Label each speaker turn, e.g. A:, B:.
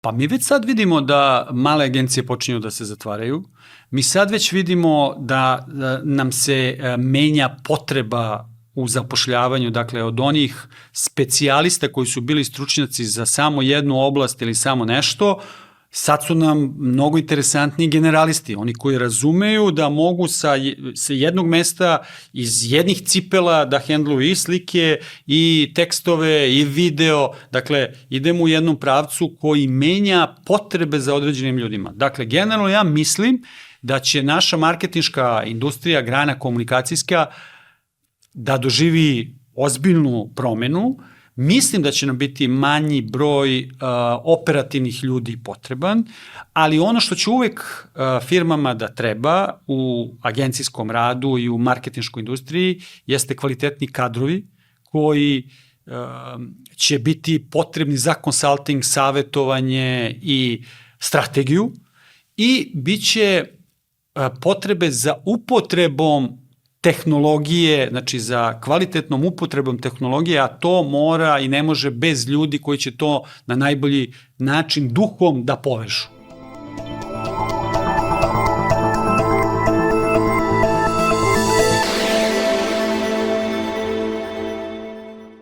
A: Pa mi već sad vidimo da male agencije počinju da se zatvaraju. Mi sad već vidimo da nam se menja potreba u zapošljavanju, dakle od onih specijalista koji su bili stručnjaci za samo jednu oblast ili samo nešto, sad su nam mnogo interesantniji generalisti, oni koji razumeju da mogu sa jednog mesta iz jednih cipela da hendluju i slike i tekstove i video, dakle idemo u jednom pravcu koji menja potrebe za određenim ljudima. Dakle, generalno ja mislim da će naša marketinška industrija, grana komunikacijska, da doživi ozbiljnu promenu. Mislim da će nam biti manji broj operativnih ljudi potreban, ali ono što će uvek firmama da treba u agencijskom radu i u marketinškoj industriji jeste kvalitetni kadrovi koji će biti potrebni za konsulting, savetovanje i strategiju i bit će potrebe za upotrebom tehnologije, znači za kvalitetnom upotrebom tehnologije, a to mora i ne može bez ljudi koji će to na najbolji način duhom da povežu.